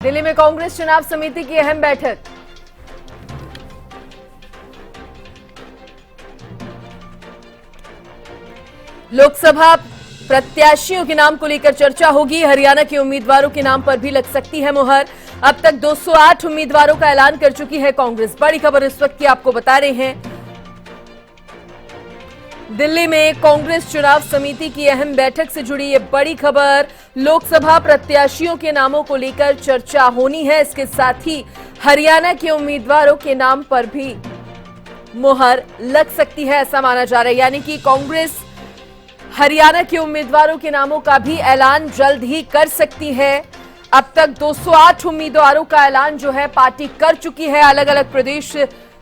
दिल्ली में कांग्रेस चुनाव समिति की अहम बैठक। लोकसभा प्रत्याशियों के नाम को लेकर चर्चा होगी। हरियाणा के उम्मीदवारों के नाम पर भी लग सकती है मुहर। अब तक 208 उम्मीदवारों का ऐलान कर चुकी है कांग्रेस। बड़ी खबर इस वक्त की आपको बता रहे हैं। दिल्ली में कांग्रेस चुनाव समिति की अहम बैठक से जुड़ी ये बड़ी खबर। लोकसभा प्रत्याशियों के नामों को लेकर चर्चा होनी है। इसके साथ ही हरियाणा के उम्मीदवारों के नाम पर भी मुहर लग सकती है, ऐसा माना जा रहा है। यानी कि कांग्रेस हरियाणा के उम्मीदवारों के नामों का भी ऐलान जल्द ही कर सकती है। अब तक 208 उम्मीदवारों का ऐलान जो है पार्टी कर चुकी है। अलग अलग प्रदेश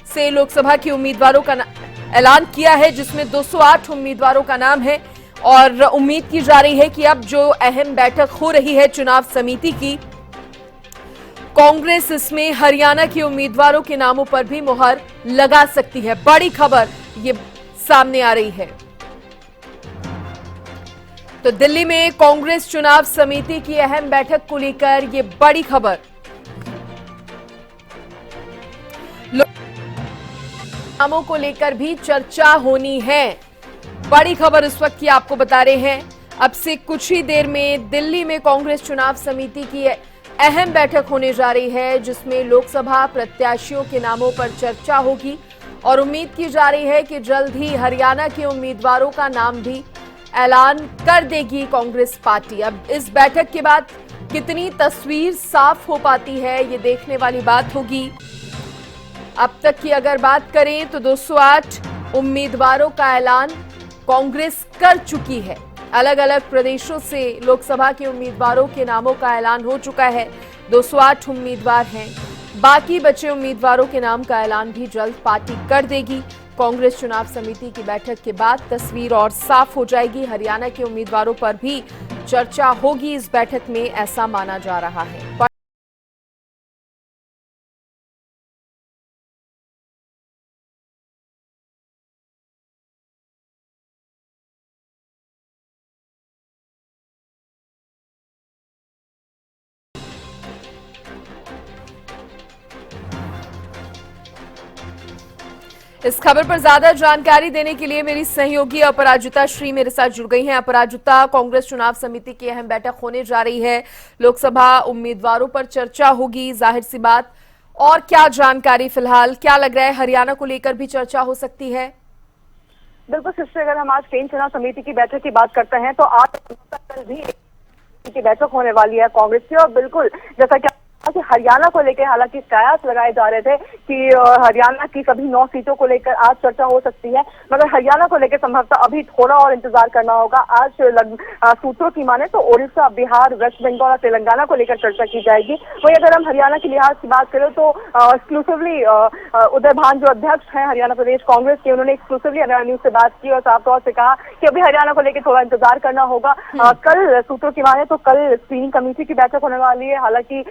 से लोकसभा के उम्मीदवारों का ऐलान किया है, जिसमें 208 उम्मीदवारों का नाम है और उम्मीद की जा रही है कि अब जो अहम बैठक हो रही है चुनाव समिति की, कांग्रेस इसमें हरियाणा के उम्मीदवारों के नामों पर भी मुहर लगा सकती है। बड़ी खबर ये सामने आ रही है। तो दिल्ली में कांग्रेस चुनाव समिति की अहम बैठक को लेकर ये बड़ी खबर। नामों को लेकर भी चर्चा होनी है। बड़ी खबर इस वक्त की आपको बता रहे हैं। अब से कुछ ही देर में दिल्ली में कांग्रेस चुनाव समिति की अहम बैठक होने जा रही है, जिसमें लोकसभा प्रत्याशियों के नामों पर चर्चा होगी और उम्मीद की जा रही है कि जल्द ही हरियाणा के उम्मीदवारों का नाम भी ऐलान कर देगी कांग्रेस पार्टी। अब इस बैठक के बाद कितनी तस्वीर साफ हो पाती है, ये देखने वाली बात होगी। अब तक की अगर बात करें तो 208 उम्मीदवारों का ऐलान कांग्रेस कर चुकी है। अलग अलग प्रदेशों से लोकसभा के उम्मीदवारों के नामों का ऐलान हो चुका है। 208 उम्मीदवार हैं। बाकी बचे उम्मीदवारों के नाम का ऐलान भी जल्द पार्टी कर देगी। कांग्रेस चुनाव समिति की बैठक के बाद तस्वीर और साफ हो जाएगी। हरियाणा के उम्मीदवारों पर भी चर्चा होगी इस बैठक में, ऐसा माना जा रहा है। इस खबर पर ज्यादा जानकारी देने के लिए मेरी सहयोगी अपराजिता श्री मेरे साथ जुड़ गई हैं। अपराजिता, कांग्रेस चुनाव समिति की अहम बैठक होने जा रही है। लोकसभा उम्मीदवारों पर चर्चा होगी, जाहिर सी बात। और क्या जानकारी फिलहाल, क्या लग रहा है हरियाणा को लेकर भी चर्चा हो सकती है? बिल्कुल सिस्टर, अगर हम आज केंद्र चुनाव समिति की बैठक की बात करते हैं तो आज कल भी की बैठक होने वाली है कांग्रेस की। और बिल्कुल जैसा कि हरियाणा को लेकर हालांकि कयास लगाए जा रहे थे कि हरियाणा की सभी 9 सीटों को लेकर आज चर्चा हो सकती है, मगर हरियाणा को लेकर संभवतः अभी थोड़ा और इंतजार करना होगा। आज सूत्रों की माने तो ओडिशा, बिहार, वेस्ट बंगाल और तेलंगाना को लेकर चर्चा की जाएगी। वही अगर हम हरियाणा की लिहाज की बात करें तो एक्सक्लूसिवली उदय भान जो अध्यक्ष हैं हरियाणा प्रदेश कांग्रेस के, उन्होंने एक्सक्लूसिवली हरियाणा न्यूज से बात की और साफ तौर से कहा कि अभी हरियाणा को लेकर थोड़ा इंतजार करना होगा। कल सूत्रों की माने तो कल स्क्रीनिंग कमेटी की बैठक होने वाली है। हालांकि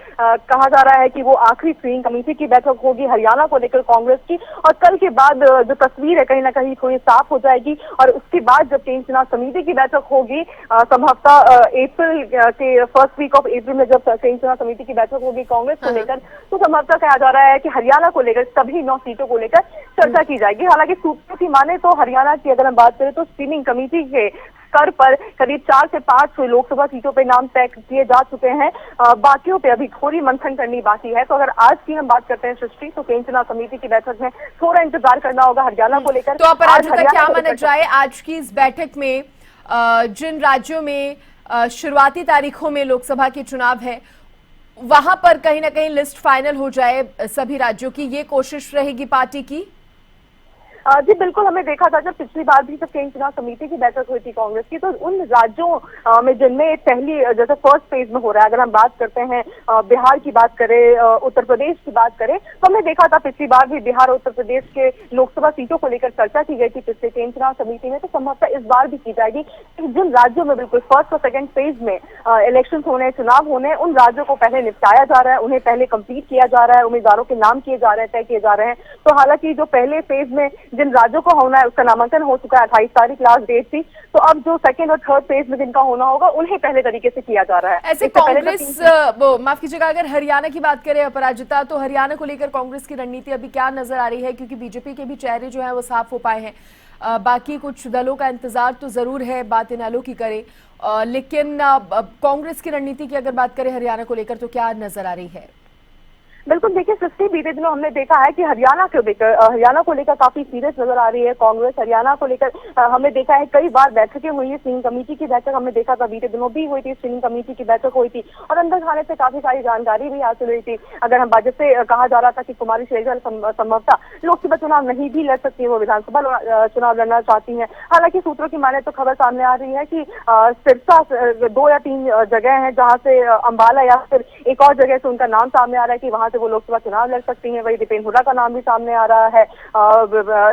कहा जा रहा है कि वो आखिरी स्क्रीनिंग कमेटी की बैठक होगी हरियाणा को लेकर कांग्रेस की, और कल के बाद जो तस्वीर है कहीं ना कहीं थोड़ी साफ हो जाएगी। और उसके बाद जब केंद्र चुनाव समिति की बैठक होगी संभवतः अप्रैल के फर्स्ट वीक ऑफ अप्रैल में, जब केंद्र चुनाव समिति की बैठक होगी कांग्रेस को लेकर, तो संभवतः कहा जा रहा है कि हरियाणा को लेकर सभी 9 सीटों को लेकर चर्चा की जाएगी। हालांकि सूत्रों की माने तो हरियाणा की अगर हम बात करें तो स्क्रीनिंग कमेटी के स्तर पर करीब 4 से 5 लोकसभा सीटों पे नाम तय किए जा चुके हैं। बाकियों पे अभी थोड़ी मंथन करनी बाकी है। तो अगर आज की हम बात करते हैं सृष्टि, तो केंद्र चुनाव समिति की बैठक में थोड़ा इंतजार करना होगा हरियाणा को लेकर। तो अपराजिता, क्या माना जाए आज की इस बैठक में जिन राज्यों में शुरुआती तारीखों में लोकसभा के चुनाव है, वहां पर कहीं ना कहीं लिस्ट फाइनल हो जाए सभी राज्यों की, ये कोशिश रहेगी पार्टी की? जी बिल्कुल, हमने देखा था जब पिछली बार भी जब केंद्र चुनाव समिति की बैठक हुई थी कांग्रेस की, तो उन राज्यों में जिनमें पहली जैसे फर्स्ट फेज में हो रहा है, अगर हम बात करते हैं बिहार की बात करें, उत्तर प्रदेश की बात करें, तो हमने देखा था पिछली बार भी बिहार और उत्तर प्रदेश के लोकसभा सीटों को लेकर चर्चा की गई थी पिछले केंद्र चुनाव समिति में। तो संभवतः इस बार भी की जाएगी कि जिन राज्यों में बिल्कुल फर्स्ट और सेकेंड फेज में इलेक्शन होने, चुनाव होने, उन राज्यों को पहले निपटाया जा रहा है, उन्हें पहले कंप्लीट किया जा रहा है, उम्मीदवारों के नाम किए जा रहे हैं, तय किए जा रहे हैं। तो हालांकि जो पहले फेज में जिन राज्यों को होना है उसका नामांकन हो चुका है, 28 तारीख लास्ट डेट थी। तो अब जो सेकंड और थर्ड फेज में जिनका होना होगा उन्हें पहले तरीके से किया जा रहा है। ऐसे कांग्रेस माफ कीजिएगा, अगर हरियाणा की बात करें अपराजिता, तो हरियाणा को लेकर कांग्रेस की रणनीति अभी क्या नजर आ रही है? क्योंकि बीजेपी के भी चेहरे जो है वो साफ हो पाए हैं, बाकी कुछ दलों का इंतजार तो जरूर है, बात इनेलो की करें, लेकिन कांग्रेस की रणनीति की अगर बात करें हरियाणा को लेकर तो क्या नजर आ रही है? बिल्कुल, देखिए सृष्टि, बीते दिनों हमने देखा है कि हरियाणा को लेकर काफी सीरियस नजर आ रही है कांग्रेस। हरियाणा को लेकर हमने देखा है कई बार बैठकें हुई है, स्क्रीनिंग कमेटी की बैठक हमने देखा था, बीते दिनों भी हुई थी, स्क्रीनिंग कमेटी की बैठक हुई थी और अंदर खाने से काफी सारी जानकारी भी हासिल हुई थी। अगर हम बजट से कहा जा रहा था कि कुमारी शैलजा संभवतः लोकसभा चुनाव नहीं भी लड़ सकती है, वो विधानसभा चुनाव लड़ना चाहती है। हालांकि सूत्रों की माने तो खबर सामने आ रही है कि सिरसा 2 या 3 जगह है जहाँ से अंबाला या फिर एक और जगह से उनका नाम सामने आ रहा है कि वहां से वो लोकसभा चुनाव लड़ सकती हैं। वही दीपेंद्र हुड्डा का नाम भी सामने आ रहा है,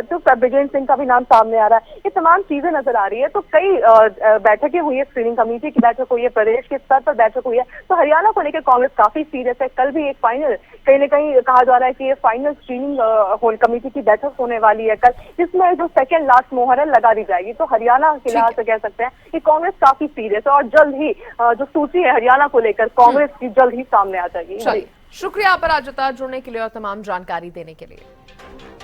तो ब्रिजेंद्र सिंह का भी नाम सामने आ रहा है। ये तमाम चीजें नजर आ रही है। तो कई बैठकें हुई है, स्क्रीनिंग कमेटी की बैठक हुई है, प्रदेश के स्तर पर बैठक हुई है। तो हरियाणा को लेकर कांग्रेस काफी सीरियस है। कल भी एक फाइनल, कहीं न कहीं कहा जा रहा है कि ये फाइनल स्क्रीनिंग कमेटी की बैठक होने वाली है कल, जिसमें जो सेकेंड लास्ट मोहर है लगा दी जाएगी। तो हरियाणा के लिहाज से कह सकते हैं कि कांग्रेस काफी सीरियस है और जल्द ही जो सूची है हरियाणा को लेकर कांग्रेस की जल्द ही सामने आ जाएगी। शुक्रिया अपराजिता जुड़ने के लिए और तमाम जानकारी देने के लिए।